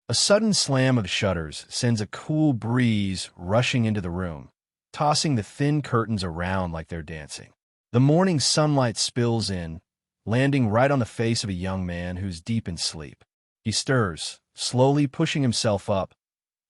A sudden slam of the shutters sends a cool breeze rushing into the room, tossing the thin curtains around like they're dancing. The morning sunlight spills in, landing right on the face of a young man who's deep in sleep. He stirs, slowly pushing himself up,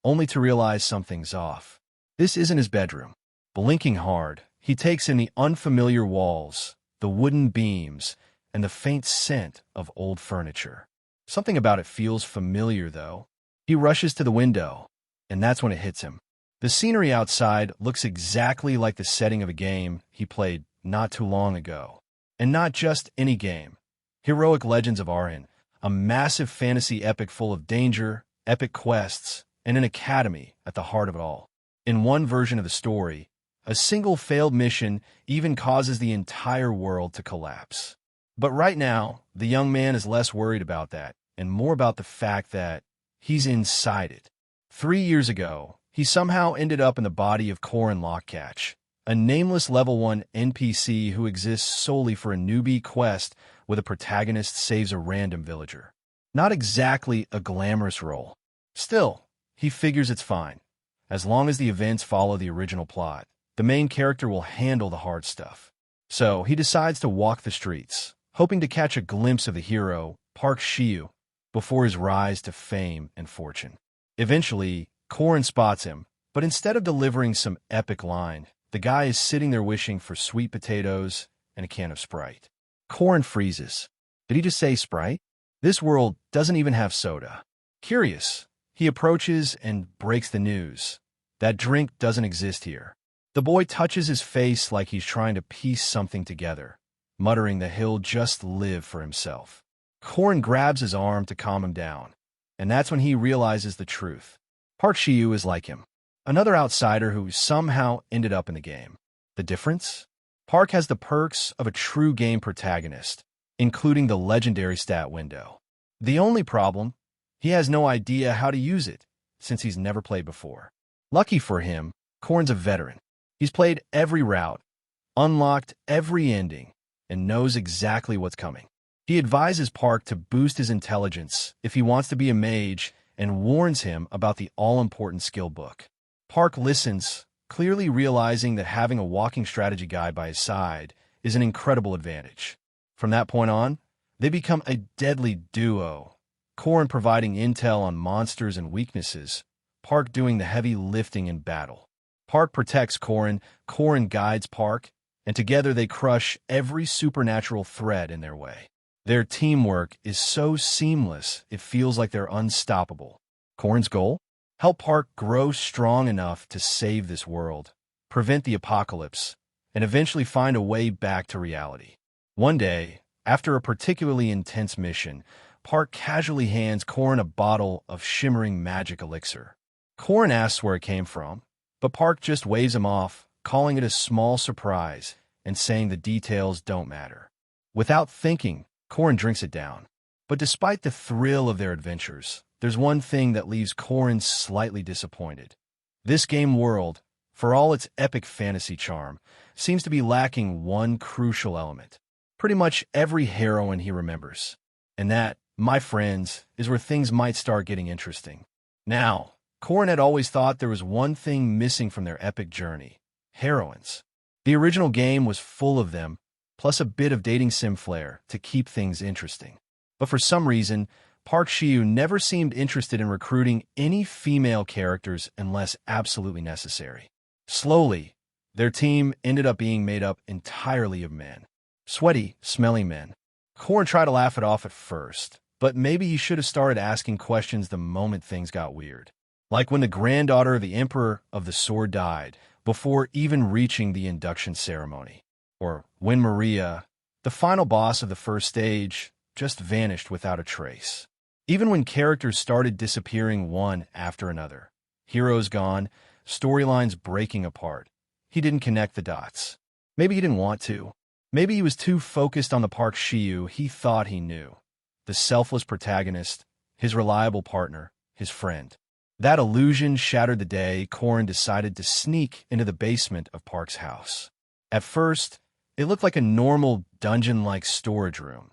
only to realize something's off. This isn't his bedroom. Blinking hard, he takes in the unfamiliar walls, the wooden beams, and the faint scent of old furniture. Something about it feels familiar, though. He rushes to the window, and that's when it hits him. The scenery outside looks exactly like the setting of a game he played not too long ago. And not just any game. Heroic Legends of Aryan, a massive fantasy epic full of danger, epic quests, and an academy at the heart of it all. In one version of the story, a single failed mission even causes the entire world to collapse. But right now, the young man is less worried about that, and more about the fact that he's inside it. 3 years ago, he somehow ended up in the body of Corin Lockcatch, a nameless level 1 NPC who exists solely for a newbie quest where the protagonist saves a random villager. Not exactly a glamorous role. Still, he figures it's fine. As long as the events follow the original plot, the main character will handle the hard stuff. So he decides to walk the streets, hoping to catch a glimpse of the hero, Park Shiyu, before his rise to fame and fortune. Eventually, Corin spots him, but instead of delivering some epic line, the guy is sitting there wishing for sweet potatoes and a can of Sprite. Corin freezes. Did he just say Sprite? This world doesn't even have soda. Curious, he approaches and breaks the news. That drink doesn't exist here. The boy touches his face like he's trying to piece something together, muttering that he'll just live for himself. Corin grabs his arm to calm him down, and that's when he realizes the truth. Park Shiyu is like him, another outsider who somehow ended up in the game. The difference? Park has the perks of a true game protagonist, including the legendary stat window. The only problem? He has no idea how to use it, since he's never played before. Lucky for him, Corin's a veteran. He's played every route, unlocked every ending, and knows exactly what's coming. He advises Park to boost his intelligence if he wants to be a mage and warns him about the all-important skill book. Park listens, clearly realizing that having a walking strategy guide by his side is an incredible advantage. From that point on, they become a deadly duo, Corin providing intel on monsters and weaknesses, Park doing the heavy lifting in battle. Park protects Corin, Corin guides Park, and together they crush every supernatural threat in their way. Their teamwork is so seamless, it feels like they're unstoppable. Corin's goal? Help Park grow strong enough to save this world, prevent the apocalypse, and eventually find a way back to reality. One day, after a particularly intense mission, Park casually hands Corin a bottle of shimmering magic elixir. Corin asks where it came from, but Park just waves him off, calling it a small surprise and saying the details don't matter. Without thinking, Corin drinks it down. But despite the thrill of their adventures, there's one thing that leaves Corin slightly disappointed. This game world, for all its epic fantasy charm, seems to be lacking one crucial element. Pretty much every heroine he remembers. And that, my friends, is where things might start getting interesting. Now, Corin had always thought there was one thing missing from their epic journey: heroines. The original game was full of them, plus a bit of dating sim flair to keep things interesting. But for some reason, Park Shiyu never seemed interested in recruiting any female characters unless absolutely necessary. Slowly, their team ended up being made up entirely of men. Sweaty, smelly men. Corin tried to laugh it off at first, but maybe he should have started asking questions the moment things got weird. Like when the granddaughter of the Emperor of the Sword died, before even reaching the induction ceremony. Or when Maria, the final boss of the first stage, just vanished without a trace. Even when characters started disappearing one after another. Heroes gone, storylines breaking apart. He didn't connect the dots. Maybe he didn't want to. Maybe he was too focused on the Park Shiyu he thought he knew. The selfless protagonist, his reliable partner, his friend. That illusion shattered the day Corin decided to sneak into the basement of Park's house. At first, it looked like a normal dungeon-like storage room,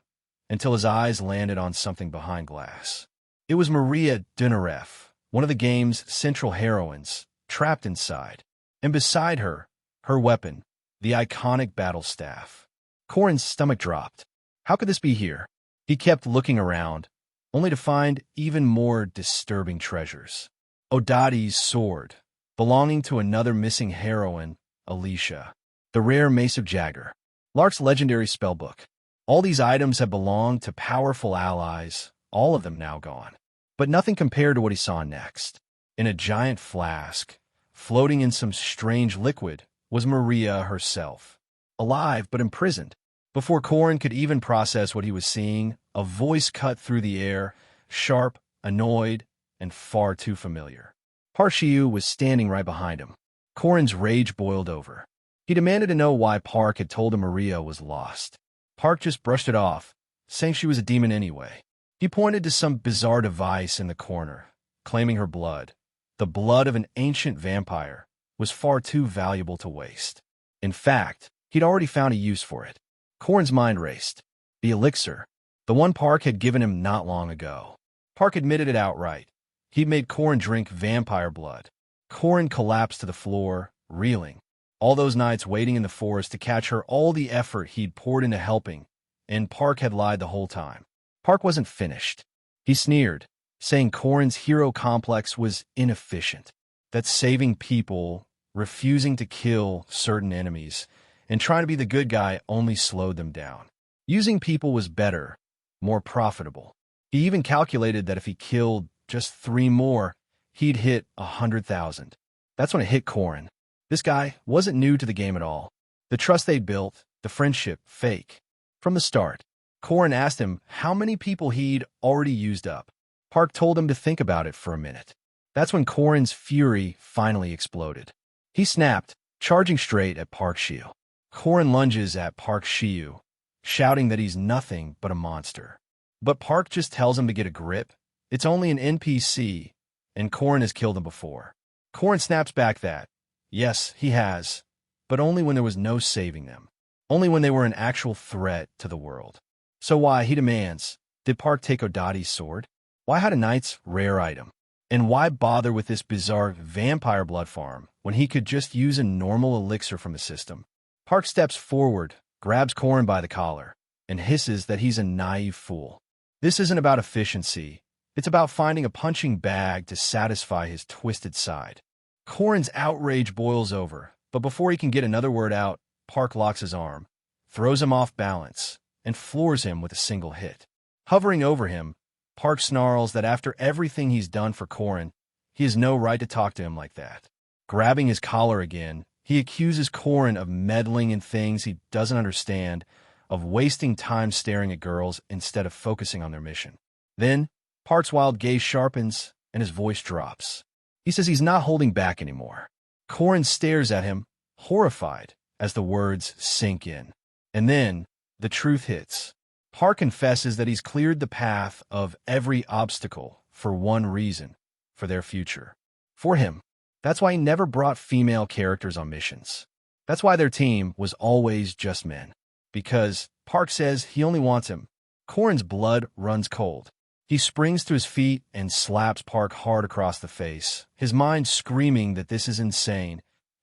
until his eyes landed on something behind glass. It was Maria Dunarev, one of the game's central heroines, trapped inside. And beside her, her weapon, the iconic battle staff. Korin's stomach dropped. How could this be here? He kept looking around, only to find even more disturbing treasures. Odadi's sword, belonging to another missing heroine, Alicia. The rare Mace of Jagger. Lark's legendary spellbook. All these items had belonged to powerful allies, all of them now gone. But nothing compared to what he saw next. In a giant flask, floating in some strange liquid, was Maria herself. Alive but imprisoned. Before Korin could even process what he was seeing, a voice cut through the air, sharp, annoyed, and far too familiar. Park Shiyu was standing right behind him. Korin's rage boiled over. He demanded to know why Park had told him Maria was lost. Park just brushed it off, saying she was a demon anyway. He pointed to some bizarre device in the corner, claiming her blood, the blood of an ancient vampire, was far too valuable to waste. In fact, he'd already found a use for it. Korin's mind raced. The elixir, the one Park had given him not long ago. Park admitted it outright. He'd made Korin drink vampire blood. Korin collapsed to the floor, reeling. All those nights waiting in the forest to catch her, all the effort he'd poured into helping, and Park had lied the whole time. Park wasn't finished. He sneered, saying Korin's hero complex was inefficient, that saving people, refusing to kill certain enemies, and trying to be the good guy only slowed them down. Using people was better, more profitable. He even calculated that if he killed just 3 more, he'd hit 100,000. That's when it hit Korin. This guy wasn't new to the game at all. The trust they'd built, the friendship, fake. From the start, Korin asked him how many people he'd already used up. Park told him to think about it for a minute. That's when Korin's fury finally exploded. He snapped, charging straight at Park Shiyu. Korin lunges at Park Shiyu, shouting that he's nothing but a monster. But Park just tells him to get a grip. It's only an NPC, and Korin has killed him before. Korin snaps back that, yes, he has, but only when there was no saving them. Only when they were an actual threat to the world. So why, he demands, did Park take Odadi's sword? Why hide a knight's rare item? And why bother with this bizarre vampire blood farm when he could just use a normal elixir from the system? Park steps forward, grabs Korin by the collar, and hisses that he's a naive fool. This isn't about efficiency. It's about finding a punching bag to satisfy his twisted side. Korin's outrage boils over, but before he can get another word out, Park locks his arm, throws him off balance, and floors him with a single hit. Hovering over him, Park snarls that after everything he's done for Korin, he has no right to talk to him like that. Grabbing his collar again, he accuses Korin of meddling in things he doesn't understand, of wasting time staring at girls instead of focusing on their mission. Then, Park's wild gaze sharpens, and his voice drops. He says he's not holding back anymore. Korin stares at him, horrified, as the words sink in. And then, the truth hits. Park confesses that he's cleared the path of every obstacle for one reason, for their future. For him. That's why he never brought female characters on missions. That's why their team was always just men. Because, Park says he only wants him. Korin's blood runs cold. He springs to his feet and slaps Park hard across the face, his mind screaming that this is insane,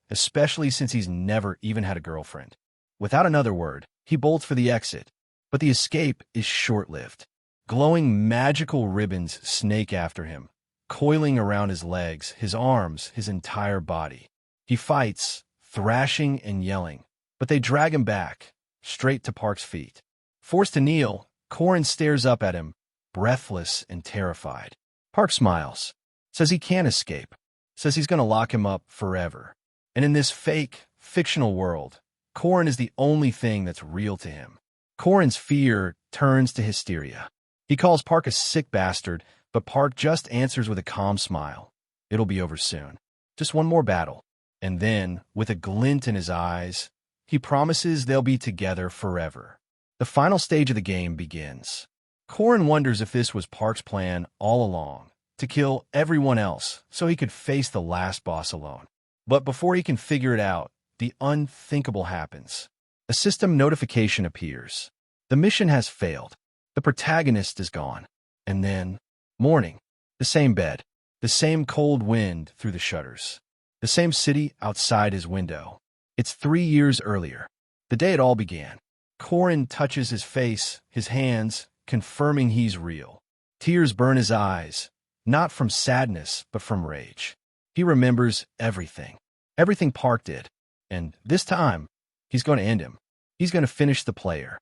especially since he's never even had a girlfriend. Without another word, he bolts for the exit. But the escape is short-lived. Glowing magical ribbons snake after him, coiling around his legs, his arms, his entire body. He fights, thrashing and yelling, but they drag him back, straight to Park's feet. Forced to kneel, Korin stares up at him, breathless and terrified. Park smiles, says he can't escape, says he's going to lock him up forever. And in this fake, fictional world, Korin is the only thing that's real to him. Korin's fear turns to hysteria. He calls Park a sick bastard, but Park just answers with a calm smile. It'll be over soon. Just one more battle. And then, with a glint in his eyes, he promises they'll be together forever. The final stage of the game begins. Korin wonders if this was Park's plan all along, to kill everyone else so he could face the last boss alone. But before he can figure it out, the unthinkable happens. A system notification appears. The mission has failed. The protagonist is gone. And then, morning. The same bed, the same cold wind through the shutters, the same city outside his window. It's 3 years earlier, the day it all began. Corin touches his face, his hands, confirming he's real. Tears burn his eyes, not from sadness, but from rage. He remembers everything. Everything Park did. And this time, he's going to end him. He's going to finish the player.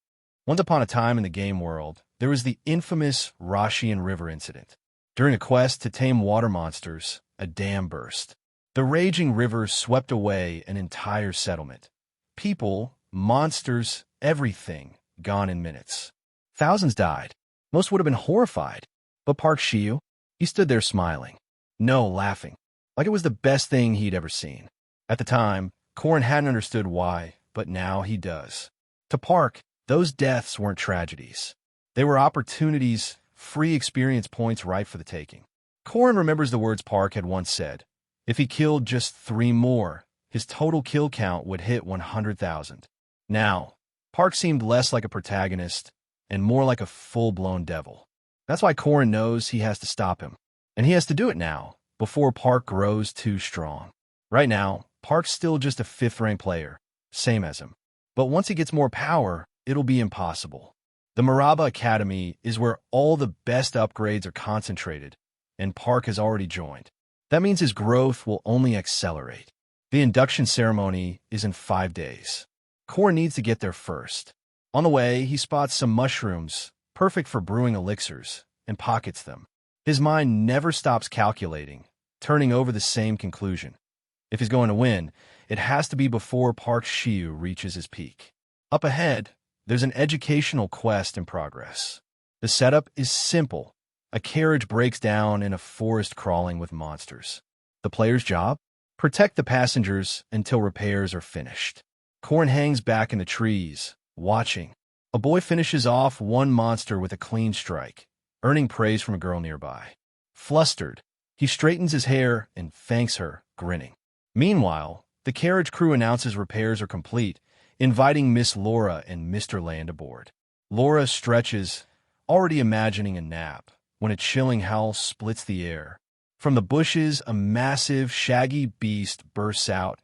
Once upon a time in the game world, there was the infamous Rashian River incident. During a quest to tame water monsters, a dam burst. The raging river swept away an entire settlement. People, monsters, everything gone in minutes. Thousands died. Most would have been horrified. But Park Shiyu, he stood there smiling. No, laughing. Like it was the best thing he'd ever seen. At the time, Corin hadn't understood why, but now he does. To Park, those deaths weren't tragedies. They were opportunities, free experience points right for the taking. Corin remembers the words Park had once said. If he killed just 3 more, his total kill count would hit 100,000. Now, Park seemed less like a protagonist and more like a full-blown devil. That's why Corin knows he has to stop him. And he has to do it now, before Park grows too strong. Right now, Park's still just a 5th-ranked player, same as him. But once he gets more power, it'll be impossible. The Maraba Academy is where all the best upgrades are concentrated, and Park has already joined. That means his growth will only accelerate. The induction ceremony is in 5 days. Corin needs to get there first. On the way, he spots some mushrooms, perfect for brewing elixirs, and pockets them. His mind never stops calculating, turning over the same conclusion. If he's going to win, it has to be before Park Shiyu reaches his peak. Up ahead, there's an educational quest in progress. The setup is simple. A carriage breaks down in a forest crawling with monsters. The player's job? Protect the passengers until repairs are finished. Corin hangs back in the trees, watching. A boy finishes off one monster with a clean strike, earning praise from a girl nearby. Flustered, he straightens his hair and thanks her, grinning. Meanwhile, the carriage crew announces repairs are complete, inviting Miss Laura and Mr. Land aboard. Laura stretches, already imagining a nap, when a chilling howl splits the air. From the bushes, a massive, shaggy beast bursts out,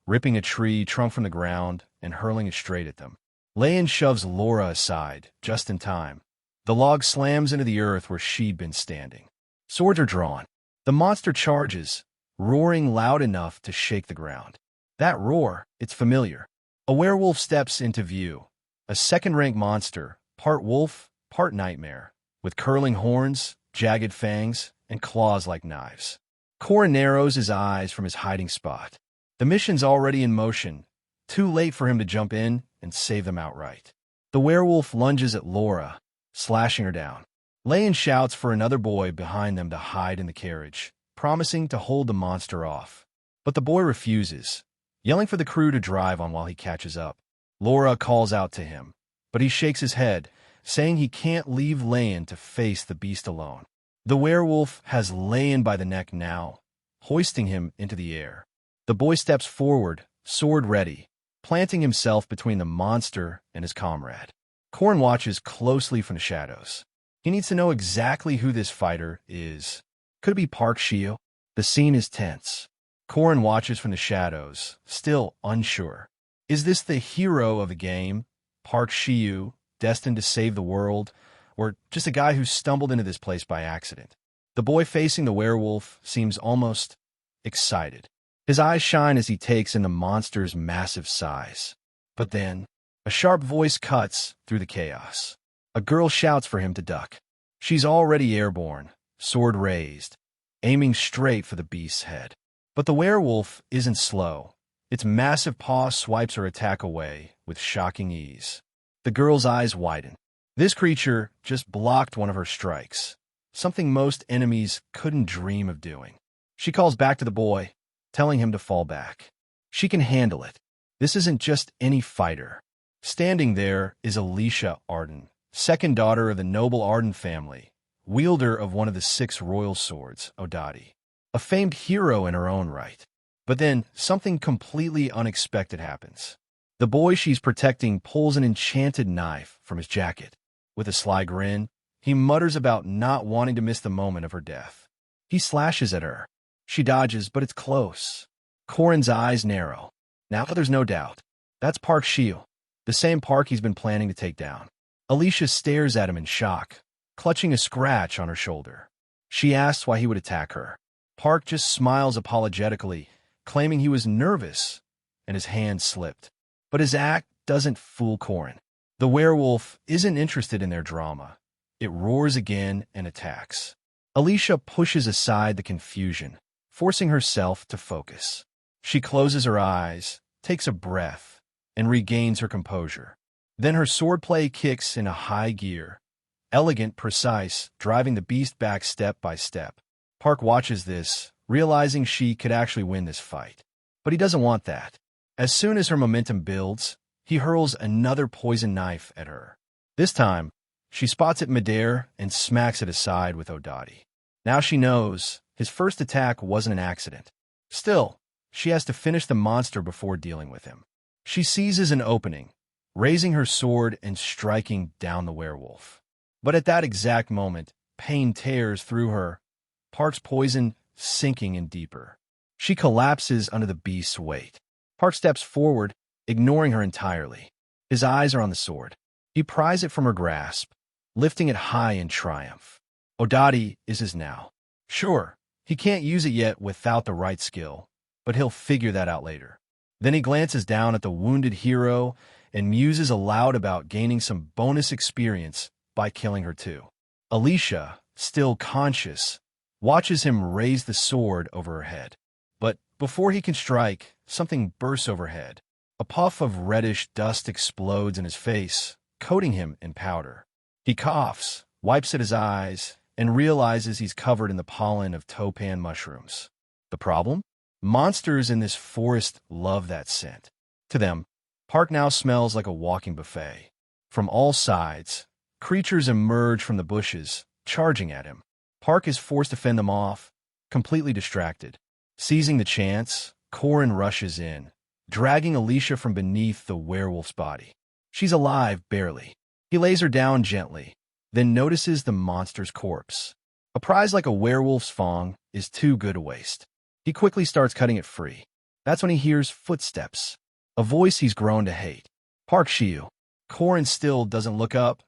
ripping a tree trunk from the ground and hurling it straight at them. Layan shoves Laura aside, just in time. The log slams into the earth where she'd been standing. Swords are drawn. The monster charges, roaring loud enough to shake the ground. That roar, it's familiar. A werewolf steps into view. A 2nd-rank monster, part wolf, part nightmare, with curling horns, jagged fangs, and claws like knives. Corin narrows his eyes from his hiding spot. The mission's already in motion, too late for him to jump in and save them outright. The werewolf lunges at Laura, slashing her down. Layan shouts for another boy behind them to hide in the carriage, promising to hold the monster off. But the boy refuses, yelling for the crew to drive on while he catches up. Laura calls out to him, but he shakes his head, saying he can't leave Layan to face the beast alone. The werewolf has Layan by the neck now, hoisting him into the air. The boy steps forward, sword ready, planting himself between the monster and his comrade. Corin watches closely from the shadows. He needs to know exactly who this fighter is. Could it be Park Shiyu? The scene is tense. Corin watches from the shadows, still unsure. Is this the hero of the game, Park Shiyu, destined to save the world, or just a guy who stumbled into this place by accident? The boy facing the werewolf seems almost excited. His eyes shine as he takes in the monster's massive size. But then, a sharp voice cuts through the chaos. A girl shouts for him to duck. She's already airborne, sword raised, aiming straight for the beast's head. But the werewolf isn't slow. Its massive paw swipes her attack away with shocking ease. The girl's eyes widen. This creature just blocked one of her strikes, something most enemies couldn't dream of doing. She calls back to the boy, telling him to fall back. She can handle it. This isn't just any fighter. Standing there is Alicia Arden, 2nd daughter of the noble Arden family, wielder of one of the 6 royal swords, Odadi. A famed hero in her own right. But then, something completely unexpected happens. The boy she's protecting pulls an enchanted knife from his jacket. With a sly grin, he mutters about not wanting to miss the moment of her death. He slashes at her. She dodges, but it's close. Korin's eyes narrow. Now there's no doubt. That's Park Shiu, the same Park he's been planning to take down. Alicia stares at him in shock, clutching a scratch on her shoulder. She asks why he would attack her. Park just smiles apologetically, claiming he was nervous, and his hand slipped. But his act doesn't fool Korin. The werewolf isn't interested in their drama. It roars again and attacks. Alicia pushes aside the confusion, forcing herself to focus. She closes her eyes, takes a breath, and regains her composure. Then her swordplay kicks in a high gear, elegant, precise, driving the beast back step by step. Park watches this, realizing she could actually win this fight. But he doesn't want that. As soon as her momentum builds, he hurls another poison knife at her. This time, she spots it midair and smacks it aside with Odati. Now she knows his first attack wasn't an accident. Still, she has to finish the monster before dealing with him. She seizes an opening, raising her sword and striking down the werewolf. But at that exact moment, pain tears through her, Park's poison sinking in deeper. She collapses under the beast's weight. Park steps forward, ignoring her entirely. His eyes are on the sword. He pries it from her grasp, lifting it high in triumph. Odati is his now. Sure, he can't use it yet without the right skill, but he'll figure that out later. Then he glances down at the wounded hero and muses aloud about gaining some bonus experience by killing her too. Alicia, still conscious, watches him raise the sword over her head. But before he can strike, something bursts overhead. A puff of reddish dust explodes in his face, coating him in powder. He coughs, wipes at his eyes, and realizes he's covered in the pollen of topan mushrooms. The problem? Monsters in this forest love that scent. To them, Park now smells like a walking buffet. From all sides, creatures emerge from the bushes, charging at him. Park is forced to fend them off, completely distracted. Seizing the chance, Korin rushes in, dragging Alicia from beneath the werewolf's body. She's alive, barely. He lays her down gently, then notices the monster's corpse. A prize like a werewolf's fang is too good to waste. He quickly starts cutting it free. That's when he hears footsteps, a voice he's grown to hate. Park Shiu. Korin still doesn't look up,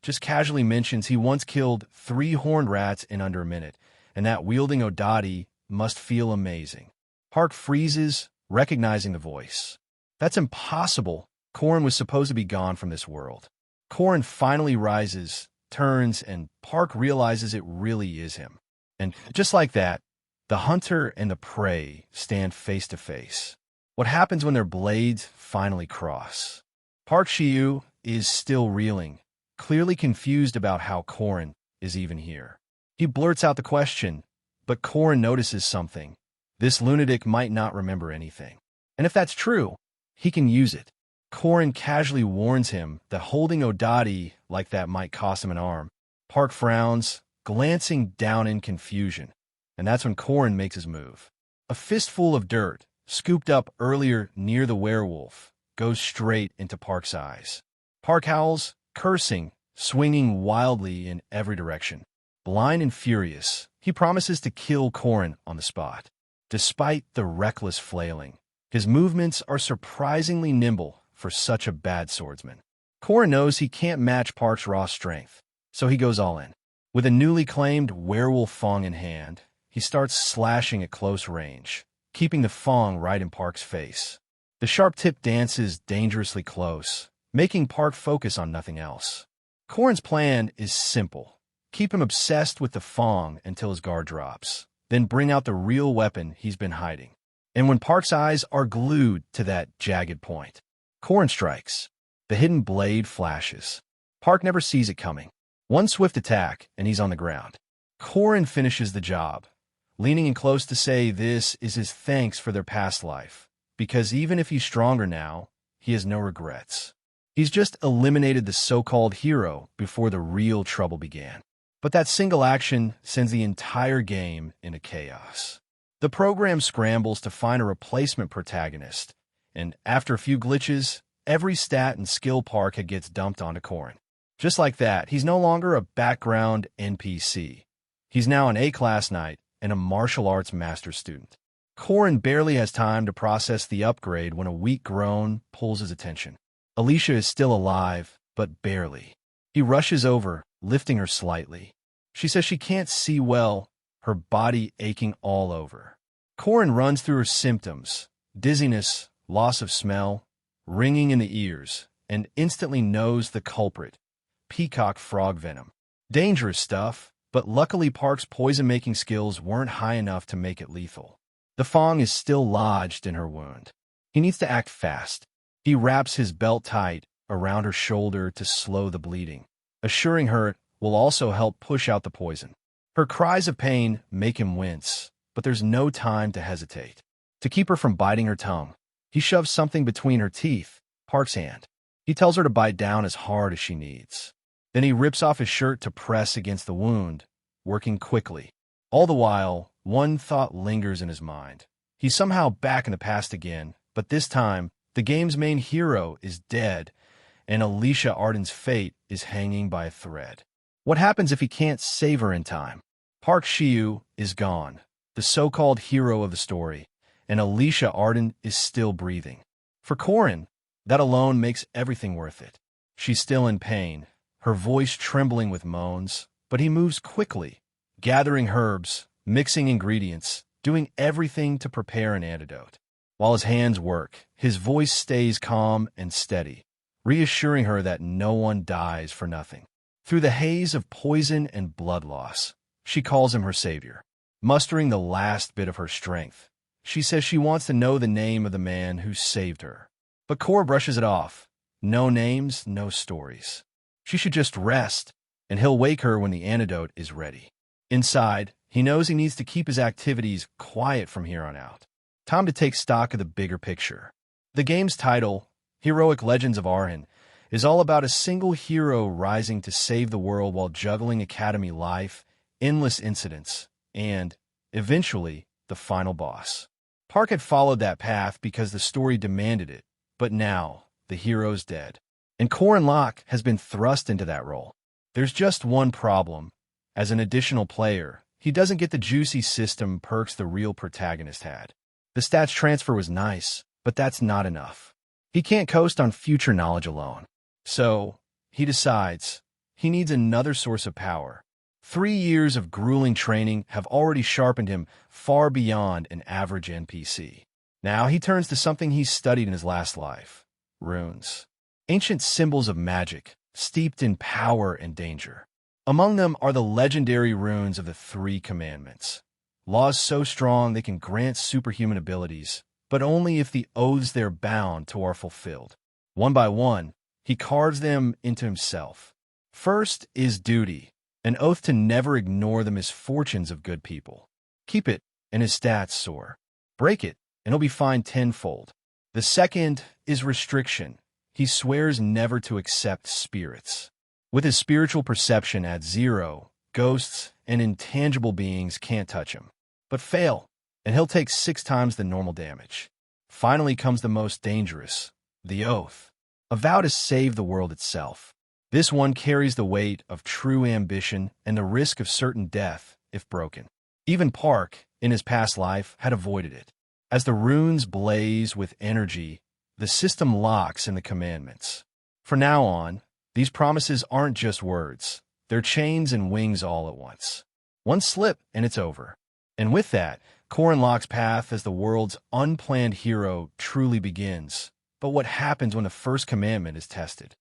just casually mentions he once killed 3 horned rats in under a minute, and that wielding Odati must feel amazing. Park freezes, recognizing the voice. That's impossible. Korin was supposed to be gone from this world. Korin finally rises, turns, and Park realizes it really is him. And just like that, the hunter and the prey stand face to face. What happens when their blades finally cross? Park Shiu is still reeling, clearly confused about how Korin is even here. He blurts out the question, but Korin notices something. This lunatic might not remember anything. And if that's true, he can use it. Korin casually warns him that holding Odati like that might cost him an arm. Park frowns, glancing down in confusion. And that's when Korin makes his move. A fistful of dirt, scooped up earlier near the werewolf, goes straight into Park's eyes. Park howls, cursing, swinging wildly in every direction. Blind and furious, he promises to kill Korin on the spot. Despite the reckless flailing, his movements are surprisingly nimble for such a bad swordsman. Korin knows he can't match Park's raw strength, so he goes all in. With a newly claimed werewolf fang in hand, he starts slashing at close range, keeping the fang right in Park's face. The sharp tip dances dangerously close, making Park focus on nothing else. Korin's plan is simple. Keep him obsessed with the fang until his guard drops, then bring out the real weapon he's been hiding. And when Park's eyes are glued to that jagged point, Korin strikes. The hidden blade flashes. Park never sees it coming. One swift attack, and he's on the ground. Korin finishes the job, leaning in close to say this is his thanks for their past life, because even if he's stronger now, he has no regrets. He's just eliminated the so-called hero before the real trouble began. But that single action sends the entire game into chaos. The program scrambles to find a replacement protagonist, and after a few glitches, every stat and skill Park gets dumped onto Korin. Just like that, he's no longer a background NPC. He's now an A-class knight, and a martial arts master's student. Corin barely has time to process the upgrade when a weak groan pulls his attention. Alicia is still alive, but barely. He rushes over, lifting her slightly. She says she can't see well, her body aching all over. Corin runs through her symptoms: dizziness, loss of smell, ringing in the ears, and instantly knows the culprit: peacock frog venom. Dangerous stuff, but luckily Park's poison-making skills weren't high enough to make it lethal. The fong is still lodged in her wound. He needs to act fast. He wraps his belt tight around her shoulder to slow the bleeding, assuring her it will also help push out the poison. Her cries of pain make him wince, but there's no time to hesitate. To keep her from biting her tongue, he shoves something between her teeth, Park's hand. He tells her to bite down as hard as she needs. Then he rips off his shirt to press against the wound, working quickly. All the while, one thought lingers in his mind. He's somehow back in the past again, but this time, the game's main hero is dead, and Alicia Arden's fate is hanging by a thread. What happens if he can't save her in time? Park Shiu is gone, the so-called hero of the story, and Alicia Arden is still breathing. For Corin, that alone makes everything worth it. She's still in pain, her voice trembling with moans, but he moves quickly, gathering herbs, mixing ingredients, doing everything to prepare an antidote. While his hands work, his voice stays calm and steady, reassuring her that no one dies for nothing. Through the haze of poison and blood loss, she calls him her savior. Mustering the last bit of her strength, she says she wants to know the name of the man who saved her. But Cora brushes it off. No names, no stories. She should just rest, and he'll wake her when the antidote is ready. Inside, he knows he needs to keep his activities quiet from here on out. Time to take stock of the bigger picture. The game's title, Heroic Legends of Arhen, is all about a single hero rising to save the world while juggling academy life, endless incidents, and, eventually, the final boss. Park had followed that path because the story demanded it, but now, the hero's dead. And Corin Locke has been thrust into that role. There's just one problem. As an additional player, he doesn't get the juicy system perks the real protagonist had. The stats transfer was nice, but that's not enough. He can't coast on future knowledge alone. So, he decides he needs another source of power. 3 years of grueling training have already sharpened him far beyond an average NPC. Now he turns to something he studied in his last life: runes. Ancient symbols of magic, steeped in power and danger. Among them are the legendary runes of the 3 commandments. Laws so strong they can grant superhuman abilities, but only if the oaths they're bound to are fulfilled. One by one, he carves them into himself. First is duty, an oath to never ignore the misfortunes of good people. Keep it, and his stats soar. Break it, and he'll be fined tenfold. The second is restriction. He swears never to accept spirits. With his spiritual perception at 0, ghosts and intangible beings can't touch him. But fail, and he'll take 6 times the normal damage. Finally comes the most dangerous, the oath, a vow to save the world itself. This one carries the weight of true ambition and the risk of certain death if broken. Even Park, in his past life, had avoided it. As the runes blaze with energy, the system locks in the commandments. From now on, these promises aren't just words. They're chains and wings all at once. One slip, and it's over. And with that, Corin Locke's path as the world's unplanned hero truly begins. But what happens when the first commandment is tested?